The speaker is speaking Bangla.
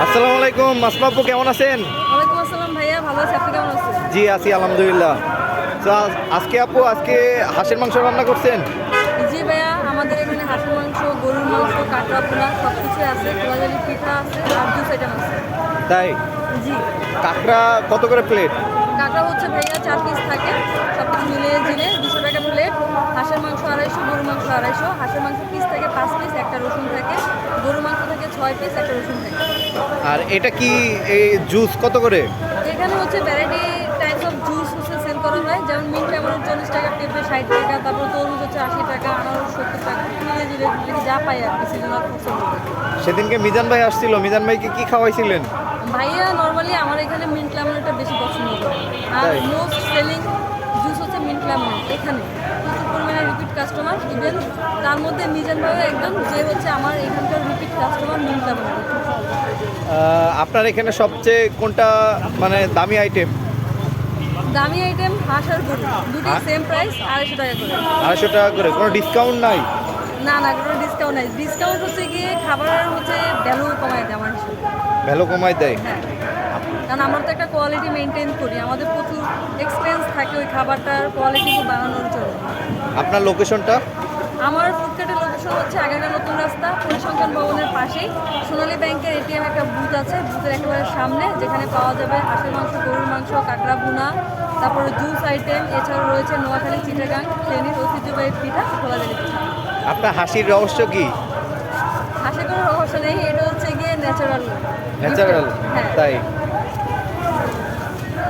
আসসালামু আলাইকুম, আসমা আপু কেমন আছেন? ওয়ালাইকুম আসসালাম ভাইয়া, ভালো আছি। আপনি কেমন আছেন? জি আছি আলহামদুলিল্লাহ। তো আজকে আপু হাঁসের মাংস রান্না করছেন? জি ভাইয়া, আমাদের এখানে হাঁসের মাংস, গরুর মাংস, কাঁকড়া পোনা সব কিছুই আছে। খোলাজালি পিঠা আছে আর জুস আইটেম আছে। তাই? জি, কাঁকড়া কত করে প্লেট? কাঁকড়া হচ্ছে ভাইয়া 4 পিস থাকে, সব কিছু মিলিয়ে জিনে 200 টাকা প্লেট। হাঁসের মাংস 250, গরুর মাংস 250। হাঁসের মাংস পিস থাকে 5 পিস, একটা রসুন থাকে। গরুর মাংস থাকে 6 পিস, একটা রসুন থাকে। আর এটা কি এই জুস কত করে? এখানে হচ্ছে ভ্যারাইটি টাইপস অফ জুস হচ্ছে সেল করা হয়, যেমন মিন্ট লেমন 40 টাকা, পেঁপে 60 টাকা, তারপর তরমুজ হচ্ছে 80 টাকা, আনারস 70 টাকা। ধীরে ধীরে যা পাই আর কি সিজনাল ফসল। সেদিনকে মিজান ভাই আসছিল, মিজান ভাইকে কি খাওয়াইছিলেন? ভাইয়া নর্মালি আমার এখানে মিন্ট লেমনটা বেশি পছন্দ করে, আর তাই? মোস্ট সেলিং জুস হচ্ছে মিন্ট লেমন। এখানে প্রচুর পরিমাণে রিপিট কাস্টমার, ইভেন তার মধ্যে মিজান ভাইও একদম, যে হচ্ছে আমার এখানকার রিপিট কাস্টমার মিন্ট লেমন। আপনার এখানে সবচেয়ে কোনটা মানে দামি আইটেম? দামি আইটেম হাঁস আর গরু দুটোই হ্যাঁ? সেম প্রাইস, 250 টাকা করে। 250 টাকা করে, কোনো ডিসকাউন্ট নাই? না না, কোনো ডিসকাউন্ট নাই। ডিসকাউন্ট হচ্ছে গিয়ে খাবারের হচ্ছে ভ্যালু কমায় দেয় আমার হিসেবে। ভ্যালু কমাই দেয়? হ্যাঁ, কারণ আমরা তো একটা কোয়ালিটি মেনটেন করি, আমাদের প্রচুর এক্সপেন্স থাকে ওই খাবারটার কোয়ালিটি বানানোর জন্য। আপনার লোকেশনটা? আমার ফুডকার্টের লোকেশন হচ্ছে আগারগাঁও নতুন রাস্তা, পরিসংখ্যান ভবনের পাশেই সোনালী ব্যাংকের এটিএম একটা বুথ আছে, বুথের একেবারে সামনে, যেখানে পাওয়া যাবে হাঁসের মাংস, গরুর মাংস, কাঁকড়া ভুনা, তারপরে জুস আইটেম, এছাড়াও রয়েছে নোয়াখালী, চিটাগাং, ফেনীর ঐতিহ্যবাহী পিঠা, খোলাজালি পিঠা। আপনার হাসির রহস্য কি? হাসি কোনো রহস্য নেই, এটা হচ্ছে গিয়ে ন্যাচারাল। ন্যাচারাল? হ্যাঁ। তাই?